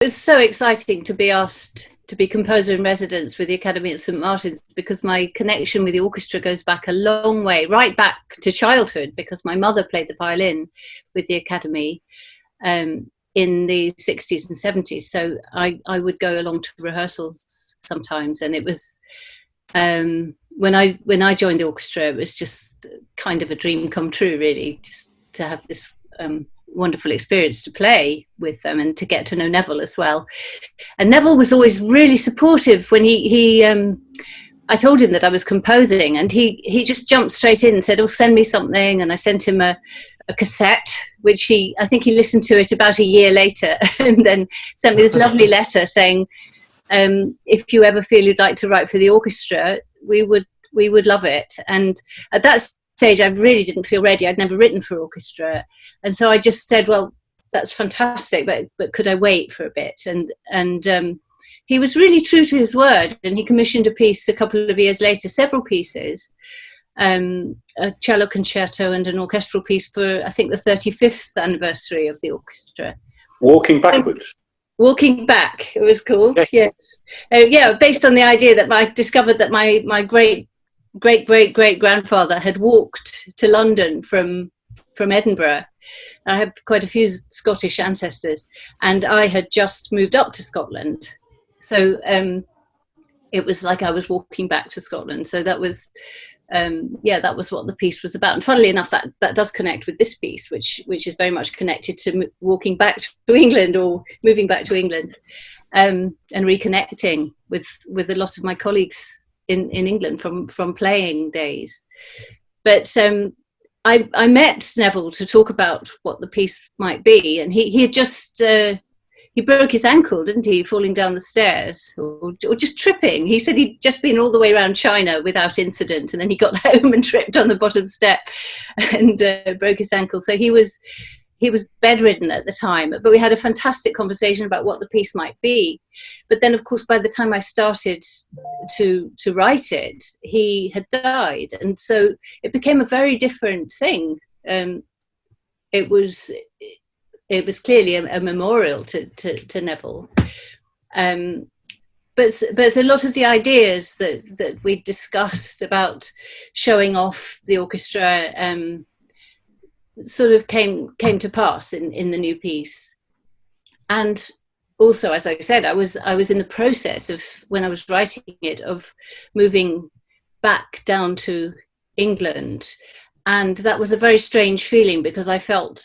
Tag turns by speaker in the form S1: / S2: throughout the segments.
S1: was so exciting to be asked to be composer in residence with the Academy of St Martin's, because my connection with the orchestra goes back a long way, right back to childhood, because my mother played the violin with the Academy in the 60s and 70s. So I would go along to rehearsals sometimes, and it was when I joined the orchestra, it was just kind of a dream come true, really, just to have this wonderful experience to play with them and to get to know Neville as well. And Neville was always really supportive when I told him that I was composing, and he just jumped straight in and said, "Oh, send me something." And I sent him a cassette, which I think he listened to it about a year later, and then sent me this lovely letter saying, if you ever feel you'd like to write for the orchestra, we would love it. And at that stage, I really didn't feel ready. I'd never written for orchestra, and so I just said, "Well, that's fantastic, but could I wait for a bit?" And he was really true to his word, and he commissioned a piece a couple of years later, several pieces, a cello concerto and an orchestral piece for, I think, the 35th anniversary of the orchestra.
S2: Walking Backwards.
S1: Walking Back, it was called. Yes. Yeah, based on the idea that I discovered that my great grandfather had walked to London from Edinburgh. I have quite a few Scottish ancestors, and I had just moved up to Scotland, so it was like I was walking back to Scotland. So that was that was what the piece was about. And funnily enough, that does connect with this piece, which is very much connected to walking back to England, or moving back to England, and reconnecting with a lot of my colleagues in England from playing days. But I met Neville to talk about what the piece might be, and he had just he broke his ankle, didn't he, falling down the stairs, or just tripping. He said he'd just been all the way around China without incident, and then he got home and tripped on the bottom step and broke his ankle. So he was bedridden at the time, but we had a fantastic conversation about what the piece might be. But then, of course, by the time I started to write it, he had died, and so it became a very different thing. It was clearly a memorial to Neville, but a lot of the ideas that we discussed about showing off the orchestra sort of came to pass in the new piece. And also, as I said, I was in the process of, when I was writing it, of moving back down to England, and that was a very strange feeling because I felt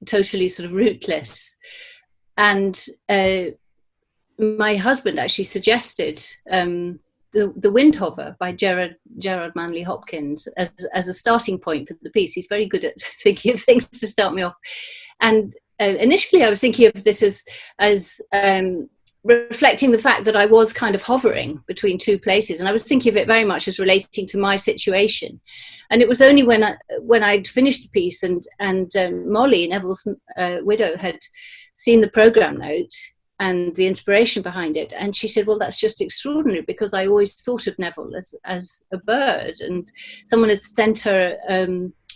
S1: totally sort of rootless. And my husband actually suggested the Windhover by Gerard, Manley, Hopkins as a starting point for the piece. He's very good at thinking of things to start me off. And initially I was thinking of this as reflecting the fact that I was kind of hovering between two places, and I was thinking of it very much as relating to my situation. And it was only when I'd finished the piece and Molly, Neville's widow, had seen the program note and the inspiration behind it, and she said, "Well, that's just extraordinary, because I always thought of Neville as a bird." And someone had sent her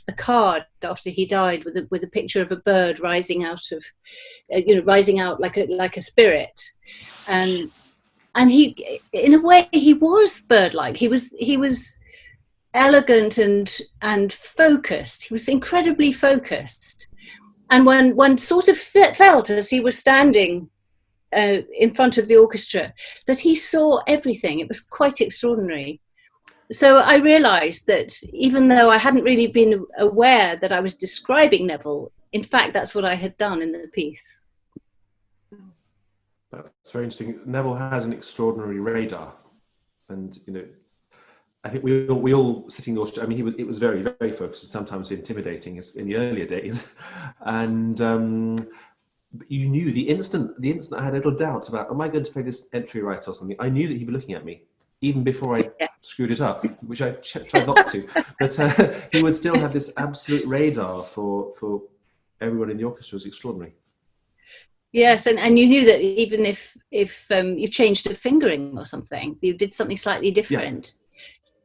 S1: a card after he died with a picture of a bird rising out of, rising out like a spirit. And he, in a way, he was bird-like. He was elegant and focused. He was incredibly focused. And when one sort of felt, as he was standing in front of the orchestra, that he saw everything. It was quite extraordinary. So I realised that even though I hadn't really been aware that I was describing Neville, in fact, that's what I had done in the piece.
S3: That's very interesting. Neville has an extraordinary radar, and I think we all sitting in the orchestra. I mean, it was very, very focused, and sometimes intimidating as in the earlier days, and you knew the instant I had a little doubt about, am I going to play this entry right or something, I knew that he'd be looking at me, even before I screwed it up, which I tried not to. But he would still have this absolute radar for everyone in the orchestra. Was extraordinary.
S1: Yes, and you knew that even if you changed a fingering or something, you did something slightly different,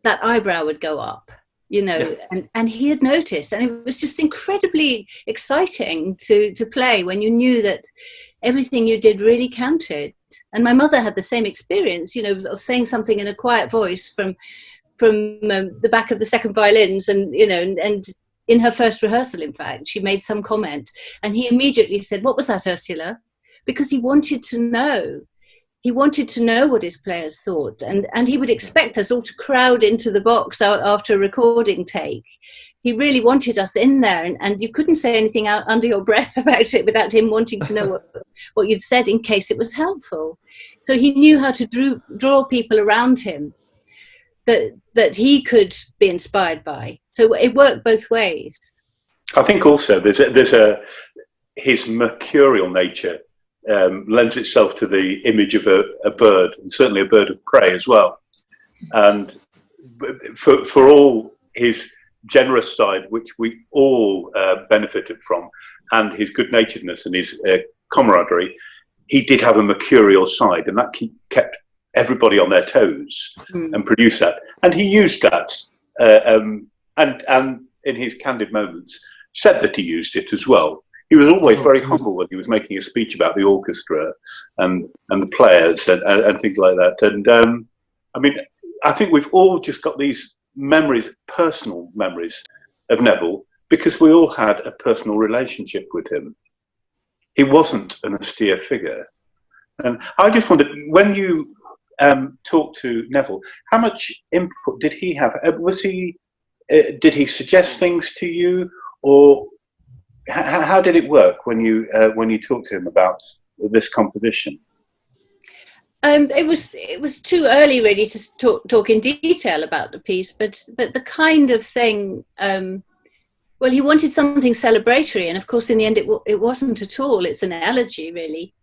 S1: that eyebrow would go up, and he had noticed, and it was just incredibly exciting to play when you knew that everything you did really counted. And my mother had the same experience, of saying something in a quiet voice from the back of the second violins, and and in her first rehearsal, in fact, she made some comment, and he immediately said, "What was that, Ursula?" Because he wanted to know. He wanted to know what his players thought, and he would expect us all to crowd into the box after a recording take. He really wanted us in there, and you couldn't say anything out under your breath about it without him wanting to know what you'd said in case it was helpful. So he knew how to draw people around him that he could be inspired by. So it worked both ways.
S2: I think also his mercurial nature lends itself to the image of a bird, and certainly a bird of prey as well. And for all his generous side, which we all benefited from, and his good-naturedness and his camaraderie, he did have a mercurial side, and that kept everybody on their toes and produced that. And he used that, and in his candid moments, said that he used it as well. He was always very humble when he was making a speech about the orchestra and the players and things like that. And I mean, I think we've all just got these memories, personal memories of Neville, because we all had a personal relationship with him. He wasn't an austere figure. And I just wondered, when you talked to Neville, how much input did he have? Did he suggest things to you, or how did it work when you talked to him about this composition?
S1: It was too early really to talk in detail about the piece, but the kind of thing. Well, he wanted something celebratory, and of course, in the end, it wasn't at all. It's an elegy, really.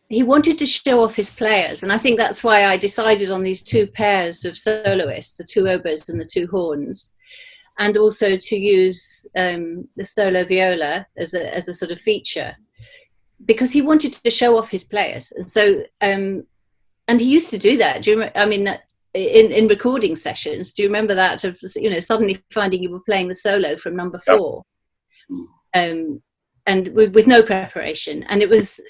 S1: He wanted to show off his players, and I think that's why I decided on these two pairs of soloists, the two oboes and the two horns, and also to use the solo viola as a sort of feature, because he wanted to show off his players. And so, and he used to do that. Do you remember? I mean, in recording sessions, do you remember that? Of suddenly finding you were playing the solo from number 4, and with no preparation, and it was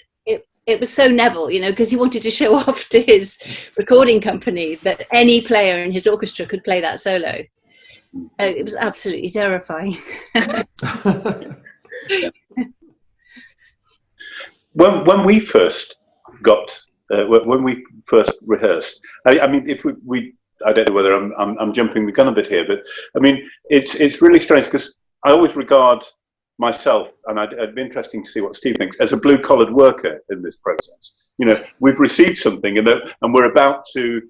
S1: so Neville, because he wanted to show off to his recording company that any player in his orchestra could play that solo. It was absolutely terrifying.
S2: When we first when we first rehearsed, I mean, if we I don't know whether I'm jumping the gun a bit here, but I mean, it's really strange, because I always regard myself, and it'd be interesting to see what Steve thinks, as a blue-collared worker in this process. We've received something, and we're about to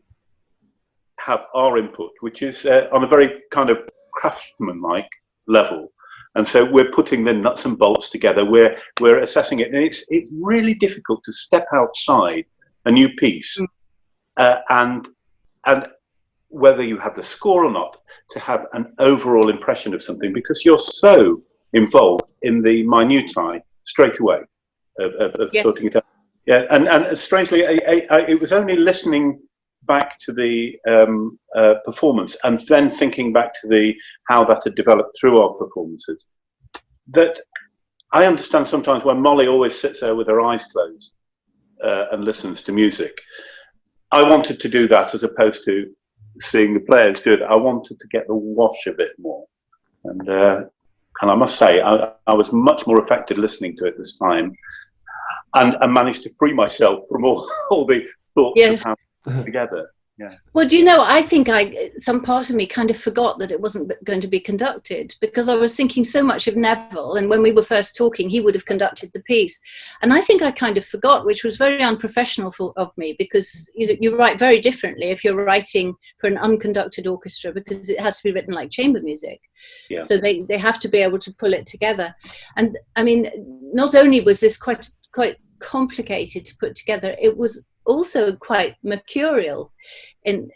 S2: have our input, which is on a very kind of craftsman-like level. And so we're putting the nuts and bolts together, we're assessing it, and it's really difficult to step outside a new piece and whether you have the score or not, to have an overall impression of something, because you're so involved in the minutiae straight away of sorting it out. Yeah, and strangely, it was only listening back to the performance and then thinking back to how that had developed through our performances, that I understand sometimes when Molly always sits there with her eyes closed and listens to music. I wanted to do that as opposed to seeing the players do it. I wanted to get the wash a bit more, and I must say I was much more affected listening to it this time, and managed to free myself from all the thoughts of how together. Yeah.
S1: Well, I think some part of me kind of forgot that it wasn't going to be conducted, because I was thinking so much of Neville, and when we were first talking, he would have conducted the piece. And I think I kind of forgot, which was very unprofessional of me, because you write very differently if you're writing for an unconducted orchestra, because it has to be written like chamber music. Yeah. So they have to be able to pull it together. And I mean, not only was this quite complicated to put together, it was also quite mercurial in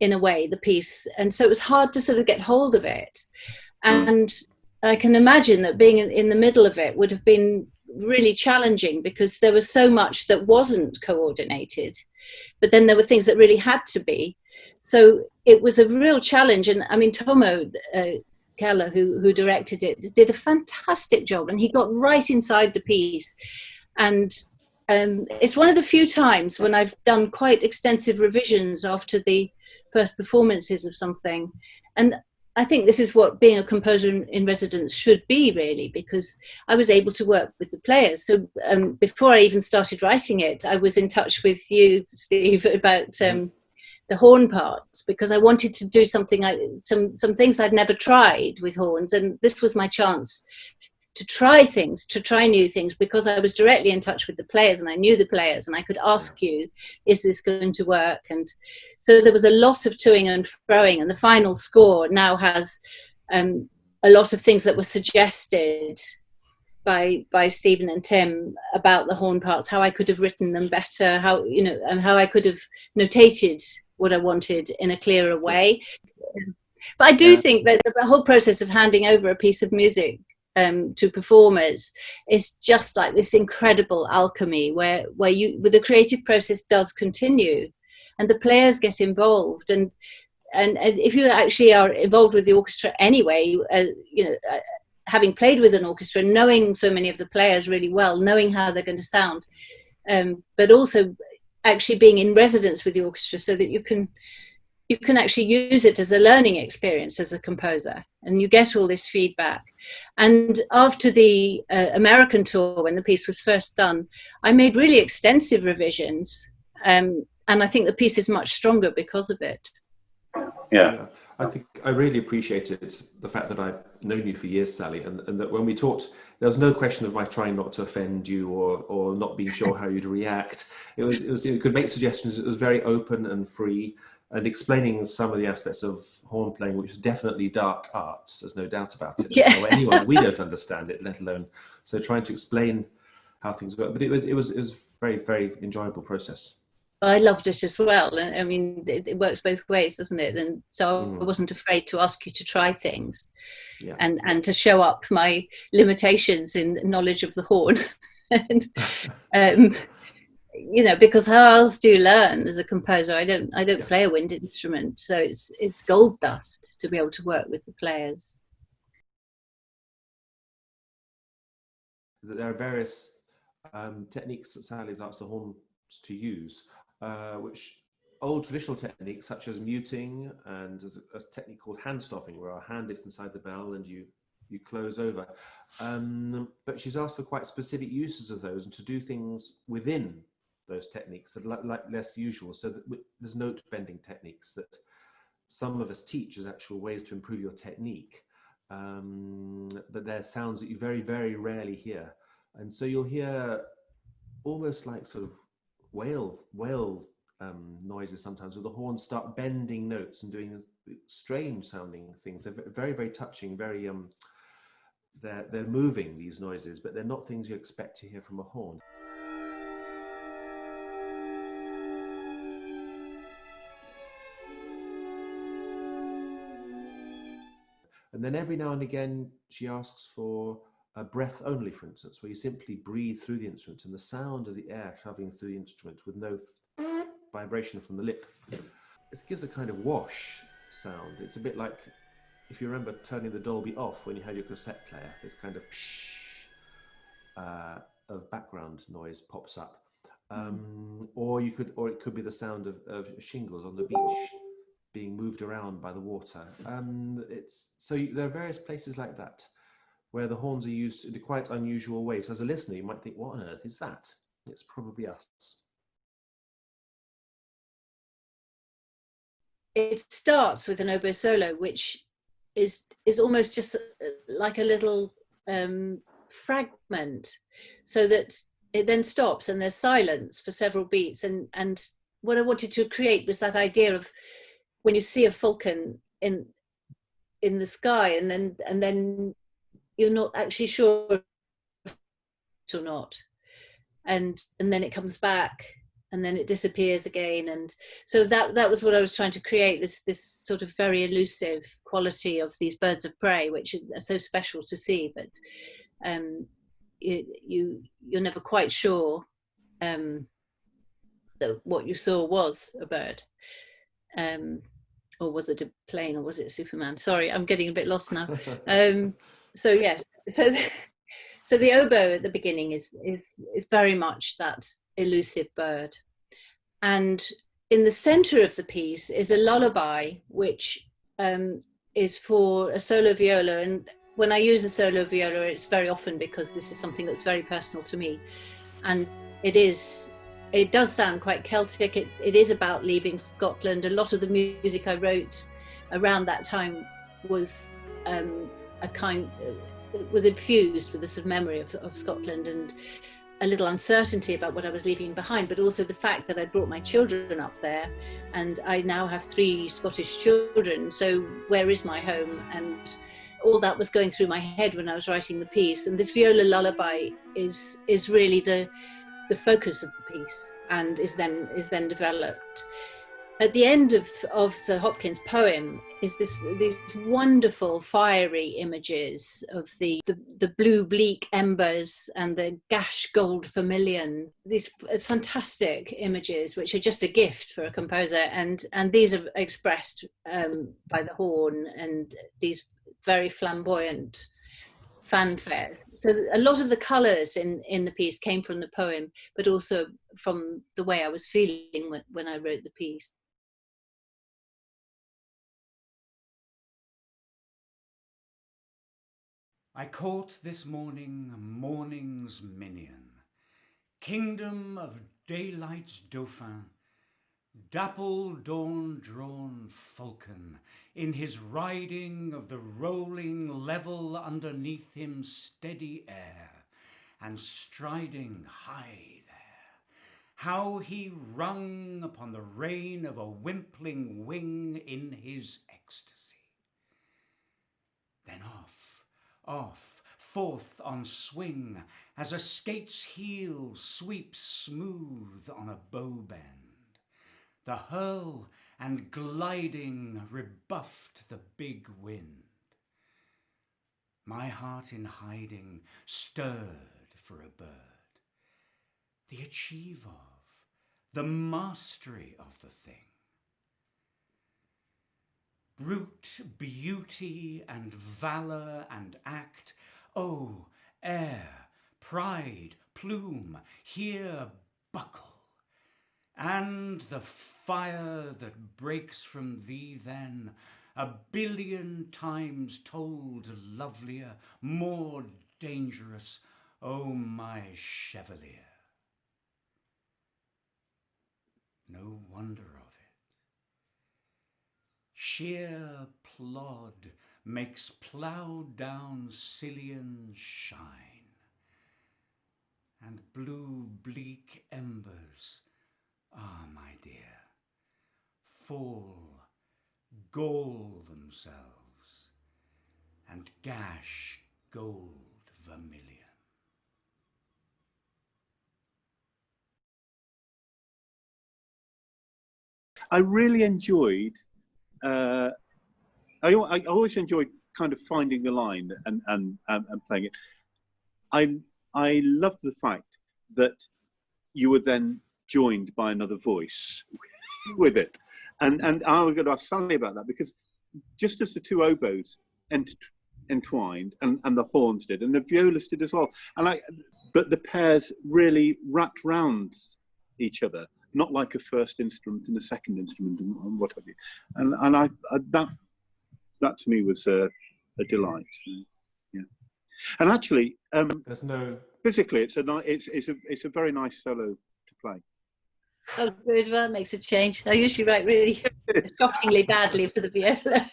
S1: a way, the piece, and so it was hard to sort of get hold of it. And I can imagine that being in the middle of it would have been really challenging, because there was so much that wasn't coordinated, but then there were things that really had to be. So it was a real challenge. And I mean, Tomo Keller, who directed it, did a fantastic job, and he got right inside the piece. And it's one of the few times when I've done quite extensive revisions after the first performances of something. And I think this is what being a composer in residence should be, really, because I was able to work with the players. So before I even started writing it, I was in touch with you, Steve, about the horn parts, because I wanted to do something, some things I'd never tried with horns. And this was my chance to try things, to try new things, because I was directly in touch with the players and I knew the players and I could ask you, is this going to work? And so there was a lot of toing and froing, and the final score now has a lot of things that were suggested by Stephen and Tim about the horn parts, how I could have written them better, how, you know, and how I could have notated what I wanted in a clearer way. But I do think that the whole process of handing over a piece of music to performers is just like this incredible alchemy where the creative process does continue and the players get involved, and if you actually are involved with the orchestra anyway, having played with an orchestra, knowing so many of the players really well, knowing how they're going to sound, but also actually being in residence with the orchestra so that you can actually use it as a learning experience as a composer, and you get all this feedback. And after the American tour, when the piece was first done, I made really extensive revisions, and I think the piece is much stronger because of it.
S2: Yeah.
S3: I think I really appreciated the fact that I've known you for years, Sally, and that when we talked, there was no question of my trying not to offend you or not being sure how you'd react. It could make suggestions. It was very open and free, and explaining some of the aspects of horn playing, which is definitely dark arts. There's no doubt about it. Yeah. We don't understand it, let alone so trying to explain how things work. But it was very, very enjoyable process.
S1: I loved it as well. I mean, it works both ways, doesn't it? And so I wasn't afraid to ask you to try things, and to show up my limitations in knowledge of the horn. And because how else do you learn as a composer? I don't play a wind instrument, so it's gold dust to be able to work with the players.
S3: There are various techniques that Sally's asked the horns to use, which old traditional techniques such as muting and a technique called hand stopping, where our hand is inside the bell and you close over. But she's asked for quite specific uses of those and to do things within those techniques that are like less usual. So that there's note bending techniques that some of us teach as actual ways to improve your technique. But they're sounds that you very, very rarely hear. And so you'll hear almost like sort of whale noises sometimes, where the horns start bending notes and doing strange sounding things. They're very, very touching, very they're moving, these noises, but they're not things you expect to hear from a horn. And then every now and again she asks for a breath only, for instance, where you simply breathe through the instrument and the sound of the air traveling through the instrument with no vibration from the lip. This gives a kind of wash sound. It's a bit like, if you remember turning the Dolby off when you had your cassette player, this kind of of background noise pops up. Or it could be the sound of shingles on the beach being moved around by the water. There are various places like that where the horns are used in quite unusual ways. So as a listener, you might think, what on earth is that? It's probably us.
S1: It starts with an oboe solo, which is almost just like a little fragment, so that it then stops and there's silence for several beats. And what I wanted to create was that idea of when you see a falcon in the sky, and then you're not actually sure or not, and then it comes back and then it disappears again. And so that was what I was trying to create, this sort of very elusive quality of these birds of prey, which are so special to see, but you're never quite sure that what you saw was a bird. or was it a plane, or was it Superman? Sorry, I'm getting a bit lost now. So yes, so the oboe at the beginning is very much that elusive bird, and in the centre of the piece is a lullaby, which is for a solo viola. And when I use a solo viola, it's very often because this is something that's very personal to me, and it does sound quite Celtic. It is about leaving Scotland. A lot of the music I wrote around that time was it was infused with a sort of memory of Scotland and a little uncertainty about what I was leaving behind, but also the fact that I brought my children up there, and I now have 3 Scottish children. So where is my home? And all that was going through my head when I was writing the piece. And this viola lullaby is really the focus of the piece, and is then developed. At the end of the Hopkins poem is these wonderful fiery images of the blue bleak embers and the gash gold vermilion, these fantastic images which are just a gift for a composer, and these are expressed by the horn and these very flamboyant fanfares. So a lot of the colours in the piece came from the poem, but also from the way I was feeling when I wrote the piece.
S4: I caught this morning morning's minion, kingdom of daylight's dauphin, dapple dawn-drawn falcon, in his riding of the rolling level underneath him steady air, and striding high there, how he rung upon the rein of a wimpling wing in his ecstasy. Then off, forth on swing, as a skate's heel sweeps smooth on a bow bend. The hurl and gliding rebuffed the big wind. My heart in hiding stirred for a bird, the achieve of, the mastery of the thing. Brute beauty and valour and act, oh, air, pride, plume, here buckle. And the fire that breaks from thee then, a billion times told lovelier, more dangerous, oh my chevalier. No wonder of it. Sheer plod makes ploughed down Scillian shine, and blue bleak embers, ah, my dear, fall, gall themselves, and gash gold vermilion.
S2: I really enjoyed. I always enjoyed kind of finding the line and playing it. I loved the fact that you were then joined by another voice with it, and I was going to ask Sally about that, because just as the 2 oboes entwined and the horns did, and the violas did as well, but the pairs really wrapped round each other, not like a first instrument and a second instrument and what have you. And I that to me was a delight. Yeah. And actually,
S3: there's no
S2: physically, it's a very nice solo to play.
S1: Oh, good. Well, that makes a change. I usually write really shockingly badly for the viola.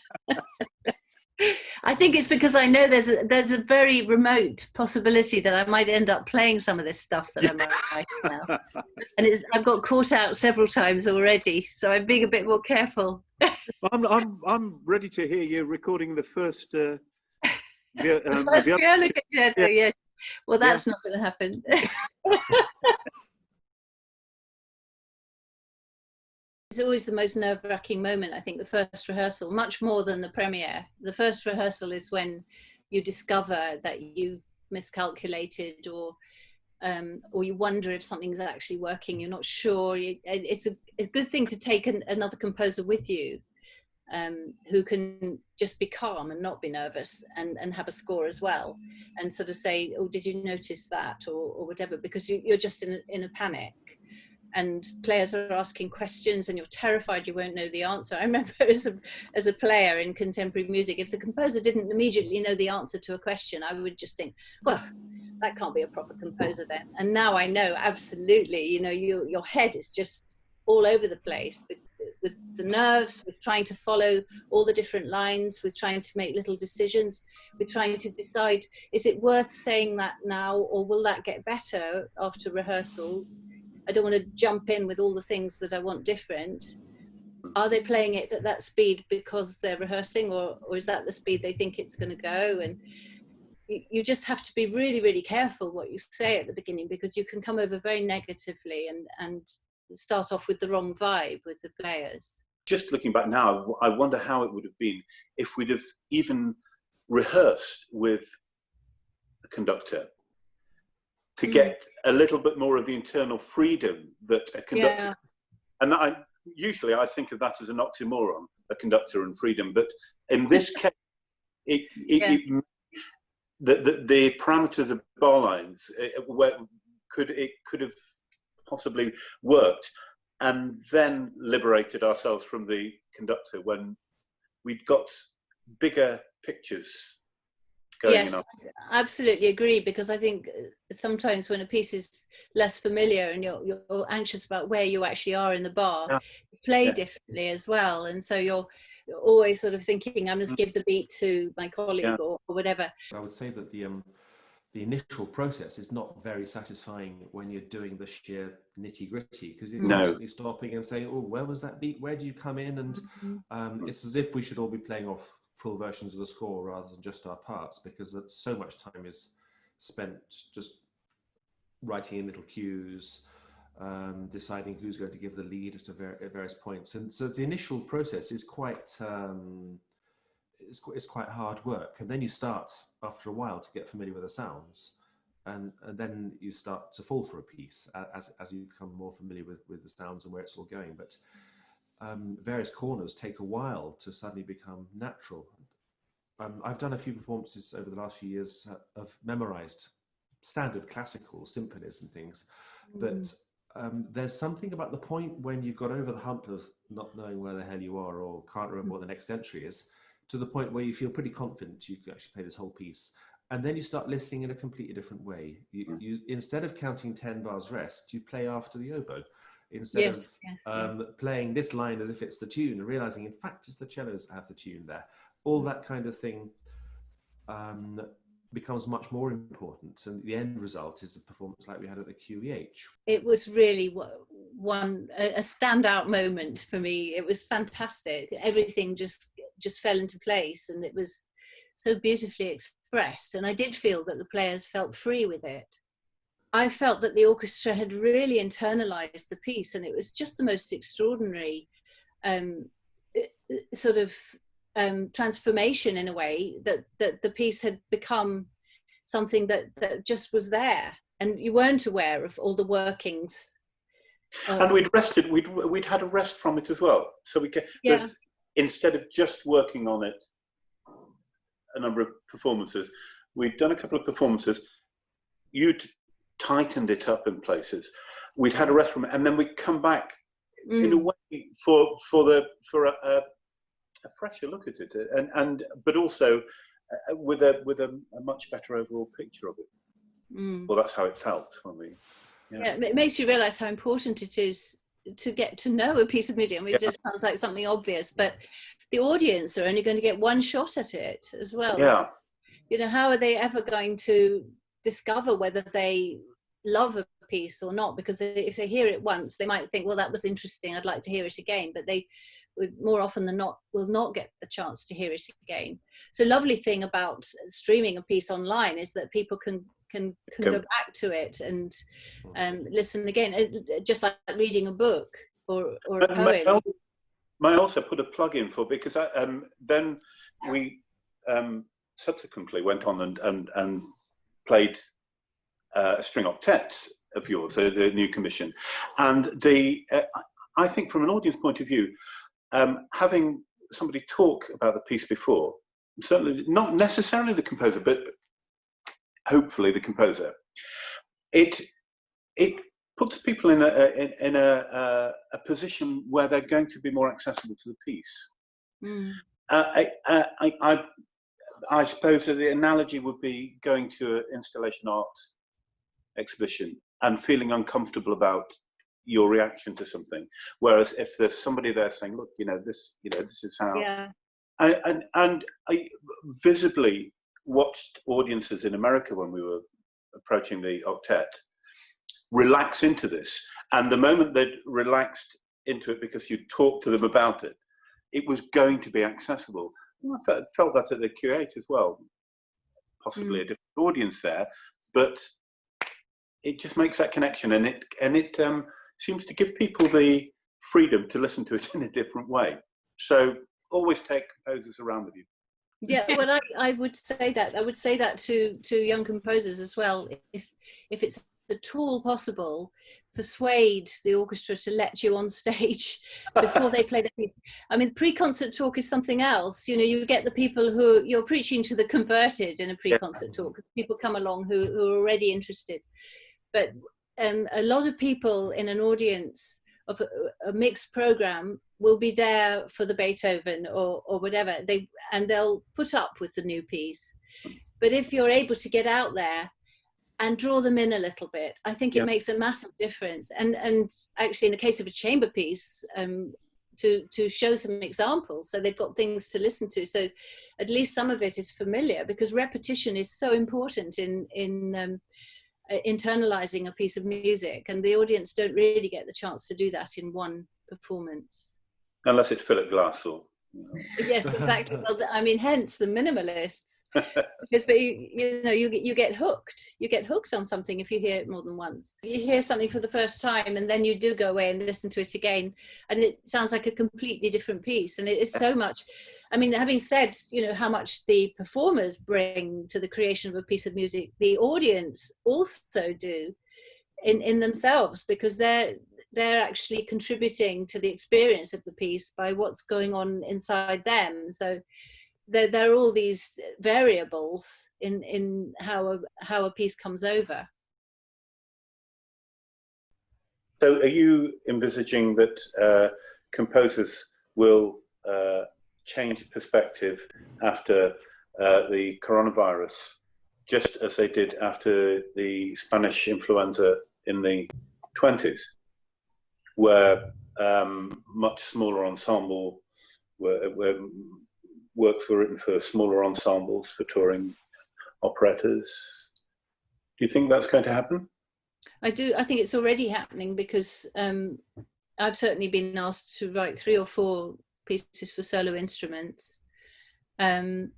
S1: I think it's because I know there's a very remote possibility that I might end up playing some of this stuff that I'm writing now, and I've got caught out several times already, so I'm being a bit more careful.
S2: I'm ready to hear you recording the first.
S1: Viola concerto, yeah. Well, that's not going to happen. It's always the most nerve-wracking moment, I think, the first rehearsal, much more than the premiere. The first rehearsal is when you discover that you've miscalculated, or you wonder if something's actually working. You're not sure. It's a good thing to take another composer with you, who can just be calm and not be nervous and have a score as well, and sort of say, oh, did you notice that, or whatever, because you're just in a panic, and players are asking questions and you're terrified you won't know the answer. I remember as a player in contemporary music, if the composer didn't immediately know the answer to a question, I would just think, well, that can't be a proper composer then. And now I know absolutely, your head is just all over the place with the nerves, with trying to follow all the different lines, with trying to make little decisions, with trying to decide, is it worth saying that now, or will that get better after rehearsal? I don't want to jump in with all the things that I want different. Are they playing it at that speed because they're rehearsing, or is that the speed they think it's going to go? And you just have to be really, really careful what you say at the beginning, because you can come over very negatively and start off with the wrong vibe with the players.
S2: Just looking back now, I wonder how it would have been if we'd have even rehearsed with a conductor to get a little bit more of the internal freedom that a conductor... Yeah. And usually I think of that as an oxymoron, a conductor and freedom, but in this case, the parameters of bar lines could have possibly worked, and then liberated ourselves from the conductor when we'd got bigger pictures going.
S1: Yes, I absolutely agree, because I think sometimes when a piece is less familiar and you're anxious about where you actually are in the bar, you play differently as well, and so you're always sort of thinking, I must give the beat to my colleague or whatever.
S3: I would say that the initial process is not very satisfying when you're doing the sheer nitty gritty, because you're constantly stopping and saying, oh, where was that beat? Where do you come in? And it's as if we should all be playing off full versions of the score rather than just our parts, because so much time is spent just writing in little cues, deciding who's going to give the lead at various points. And so the initial process is quite it's quite hard work, and then you start after a while to get familiar with the sounds, and then you start to fall for a piece as you become more familiar with the sounds and where it's all going. But various corners take a while to suddenly become natural. I've done a few performances over the last few years of memorized standard classical symphonies and things, but there's something about the point when you've got over the hump of not knowing where the hell you are or can't remember what the next entry is, to the point where you feel pretty confident you can actually play this whole piece. And then you start listening in a completely different way. You instead of counting 10 bars rest, you play after the oboe. Instead of playing this line as if it's the tune, and realizing, in fact, it's the cellos that have the tune there. All that kind of thing becomes much more important. And the end result is a performance like we had at the QEH.
S1: It was really a standout moment for me. It was fantastic. Everything just fell into place, and it was so beautifully expressed. And I did feel that the players felt free with it. I felt that the orchestra had really internalized the piece, and it was just the most extraordinary sort of transformation, in a way, that the piece had become something that just was there, and you weren't aware of all the workings.
S2: And we'd rested. We'd had a rest from it as well, so we instead of just working on it a number of performances, we'd done a couple of performances. You'd tightened it up in places. We'd had a rest from it, and then we'd come back in a way for a fresher look at it, but also with a much better overall picture of it. Well, that's how it felt when we.
S1: Yeah, it makes you realise how important it is to get to know a piece of music. I mean, it just sounds like something obvious, but the audience are only going to get one shot at it as well.
S2: Yeah.
S1: So, how are they ever going to discover whether they love a piece or not? Because if they hear it once, they might think, well, that was interesting, I'd like to hear it again, but they would more often than not will not get the chance to hear it again. So lovely thing about streaming a piece online is that people can go back to it and listen again, just like reading a book or a poem.
S2: May I also put a plug in for, because then we subsequently went on and played a string octet of yours, the new commission, and I think from an audience point of view, having somebody talk about the piece before, certainly not necessarily the composer, but hopefully the composer, it puts people in a position where they're going to be more accessible to the piece. Mm. I suppose that the analogy would be going to an installation arts exhibition and feeling uncomfortable about your reaction to something. Whereas if there's somebody there saying, "Look, this is how,"
S1: yeah.
S2: and I visibly watched audiences in America when we were approaching the octet relax into this, and the moment they'd relaxed into it because you talked to them about it, it was going to be accessible. I felt that at the Q8 as well, possibly a different audience there, but it just makes that connection, and it seems to give people the freedom to listen to it in a different way. So always take composers around with you.
S1: Yeah, well, I would say that. I would say that to young composers as well. If it's at all possible, persuade the orchestra to let you on stage before they play the piece. I mean, pre-concert talk is something else. You get the people who you're preaching to, the converted in a pre-concert talk. People come along who are already interested. But a lot of people in an audience of a mixed program will be there for the Beethoven or whatever, and they'll put up with the new piece. But if you're able to get out there and draw them in a little bit, I think it makes a massive difference. And actually, in the case of a chamber piece, to show some examples, so they've got things to listen to, so at least some of it is familiar, because repetition is so important in internalizing a piece of music, and the audience don't really get the chance to do that in one performance.
S2: Unless it's Philip Glass or...
S1: Yes, exactly. Well, I mean, hence the minimalists. Because, but you get hooked. You get hooked on something if you hear it more than once. You hear something for the first time, and then you do go away and listen to it again, and it sounds like a completely different piece. And it is so much. I mean, having said, how much the performers bring to the creation of a piece of music, the audience also do in themselves, because they're actually contributing to the experience of the piece by what's going on inside them. So there are all these variables in how a piece comes over.
S2: So are you envisaging that composers will change perspective after the coronavirus, just as they did after the Spanish influenza in the 20s, where much smaller ensemble, where works were written for smaller ensembles, for touring operettas? Do you think that's going to happen?
S1: I do. I think it's already happening, because I've certainly been asked to write 3 or 4 pieces for solo instruments. And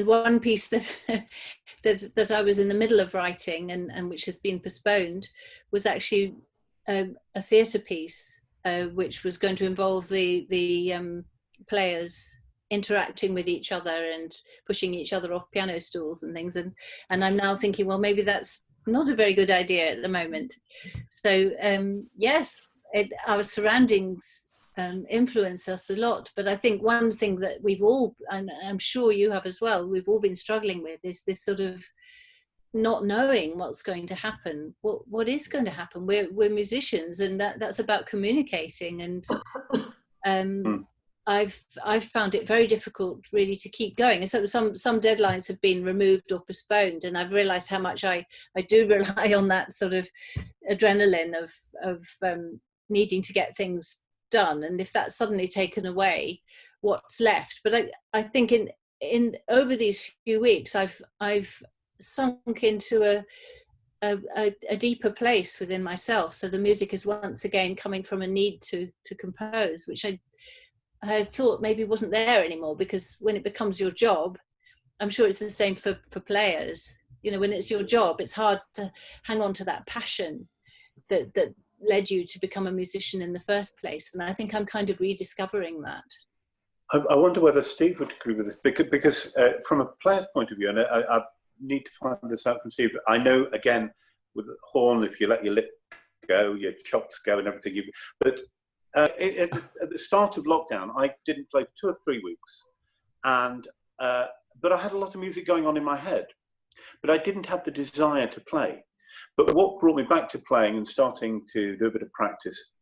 S1: one piece that I was in the middle of writing and which has been postponed was actually a theatre piece, which was going to involve the players interacting with each other and pushing each other off piano stools and things. And I'm now thinking, well, maybe that's not a very good idea at the moment. So yes, our surroundings influence us a lot, but I think one thing that we've all, and I'm sure you have as well, we've all been struggling with, is this sort of not knowing what's going to happen. What is going to happen? We're musicians, and that's about communicating, and I've found it very difficult really to keep going. And so some deadlines have been removed or postponed, and I've realized how much I do rely on that sort of adrenaline of needing to get things done. And if that's suddenly taken away, what's left? But I think in over these few weeks, I've sunk into a deeper place within myself. So the music is once again coming from a need to compose, which I thought maybe wasn't there anymore, because when it becomes your job, I'm sure it's the same for players. When it's your job, it's hard to hang on to that passion that led you to become a musician in the first place. And I think I'm kind of rediscovering that.
S2: I wonder whether Steve would agree with this, because from a player's point of view, and I need to find this out from Steve, I know, again, with the horn, if you let your lip go, your chops go and everything, but At the start of lockdown, I didn't play for 2 or 3 weeks, and but I had a lot of music going on in my head, but I didn't have the desire to play. But what brought me back to playing and starting to do a bit of practice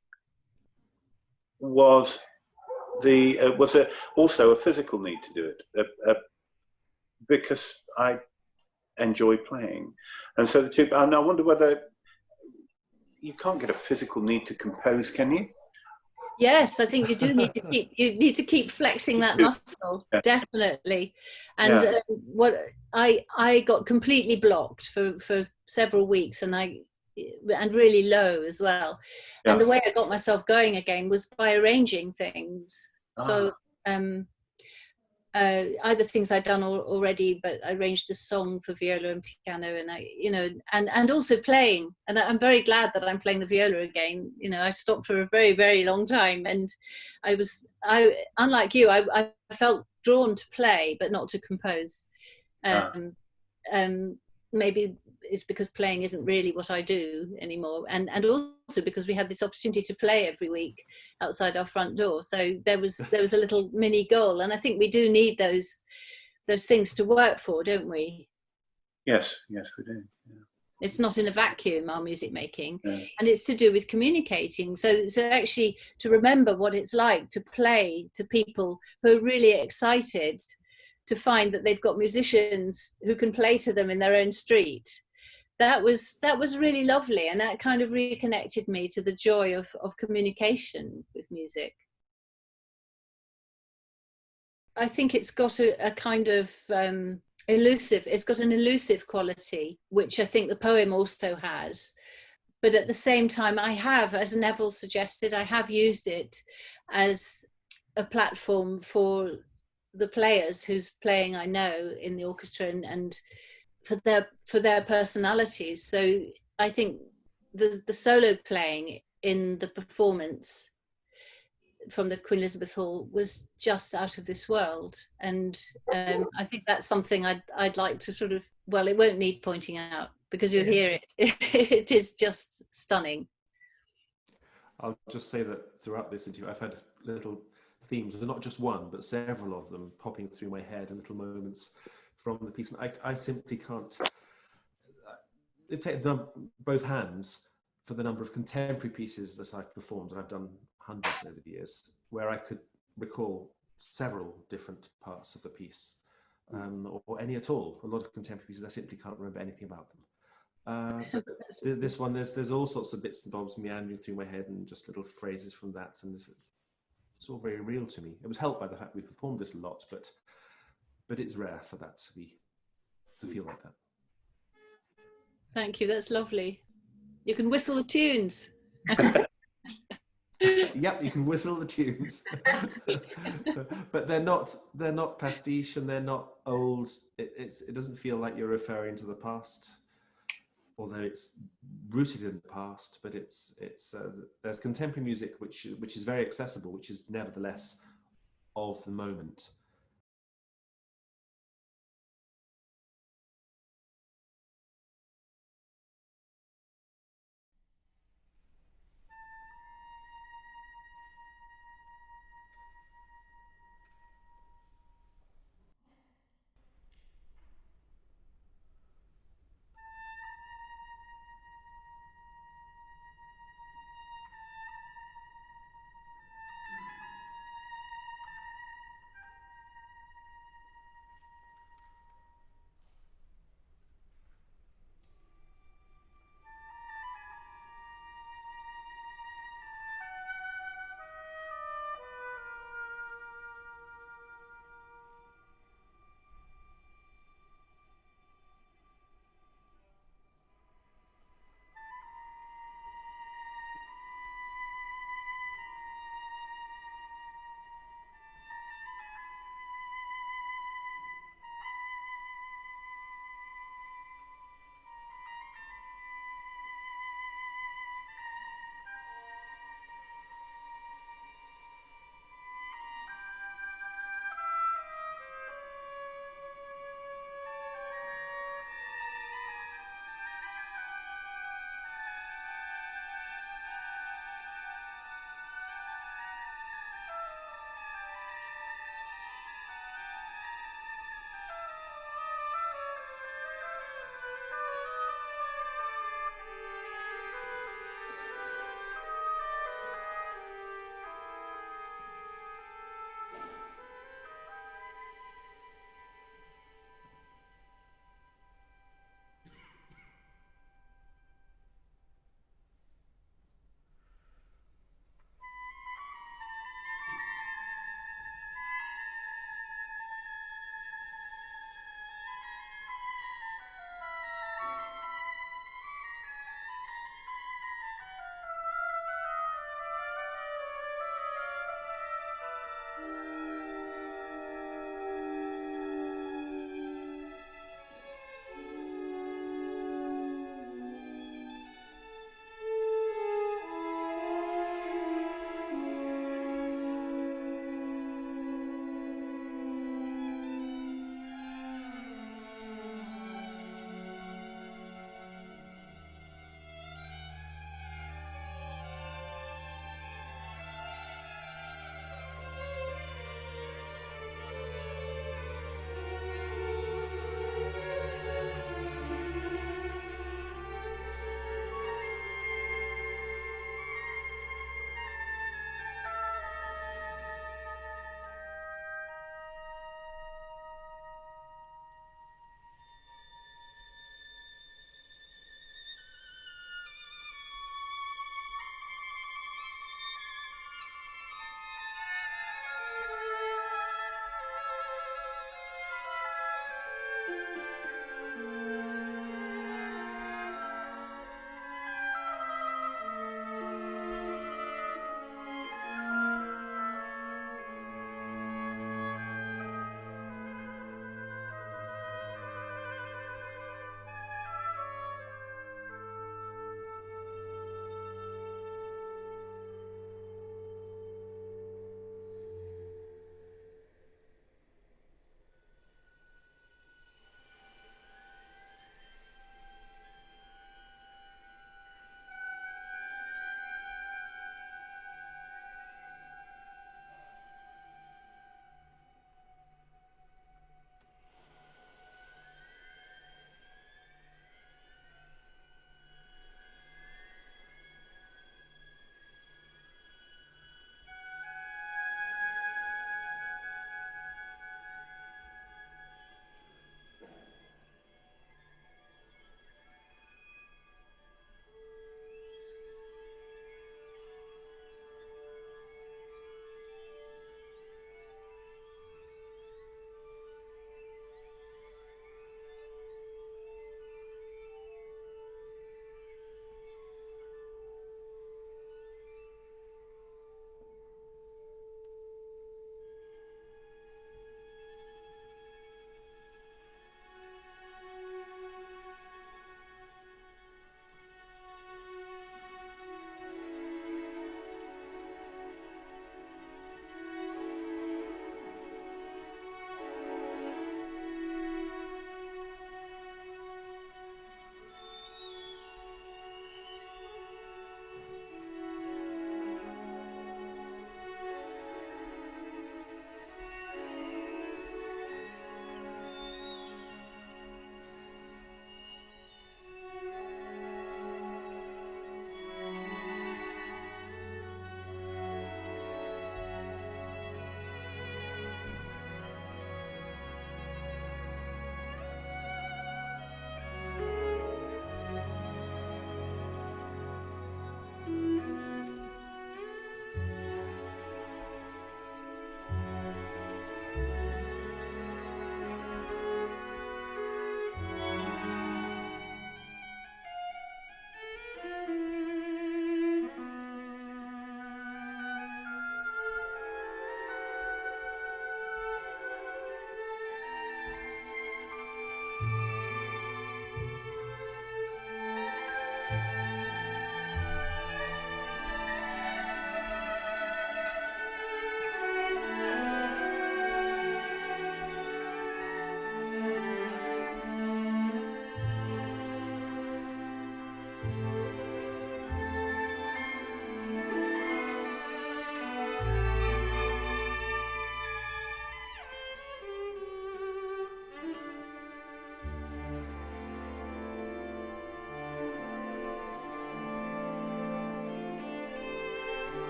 S2: was also a physical need to do it, because I enjoy playing, and so the two. And I wonder whether you can't get a physical need to compose, can you?
S1: Yes, I think you do need to keep flexing that muscle,
S2: Yeah.
S1: Definitely. And
S2: Yeah.
S1: what I got completely blocked for several weeks, and really low as well.
S2: Yeah.
S1: And the way I got myself going again was by arranging things. So either things I'd done already, but I arranged a song for viola and piano, and and also playing. And I'm very glad that I'm playing the viola again. I stopped for a very, very long time, and unlike you, I felt drawn to play, but not to compose. Maybe it's because playing isn't really what I do anymore, and also because we had this opportunity to play every week outside our front door, so there was a little mini goal, and I think we do need those things to work for, don't we?
S2: Yes, we do. Yeah.
S1: It's not in a vacuum, our music making,
S2: Yeah.
S1: and it's to do with communicating. So actually to remember what it's like to play to people who are really excited to find that they've got musicians who can play to them in their own street. That was really lovely, and that kind of reconnected me to the joy of communication with music. I think it's got a kind of it's got an elusive quality, which I think the poem also has. But at the same time, I have, as Neville suggested, I have used it as a platform for the players whose playing I know in the orchestra, and for their personalities. So I think the solo playing in the performance from the Queen Elizabeth Hall was just out of this world, and I think that's something I'd like to sort of, well, it won't need pointing out because you'll hear it. It is just stunning.
S3: I'll just say that throughout this interview, I've had little themes, not just one, but several of them popping through my head, and little moments from the piece. And I simply can't take both hands for the number of contemporary pieces that I've performed, and I've done hundreds over the years, where I could recall several different parts of the piece, or any at all. A lot of contemporary pieces, I simply can't remember anything about them. This one, there's all sorts of bits and bobs meandering through my head, and just little phrases from that, and it's all very real to me. It was helped by the fact we performed it a lot, but it's rare for that to feel like that.
S1: Thank you, that's lovely. You can whistle the tunes.
S3: Yep, you can whistle the tunes. But they're not pastiche, and they're not old. It doesn't feel like you're referring to the past, although it's rooted in the past. But it's there's contemporary music which is very accessible, which is nevertheless of the moment,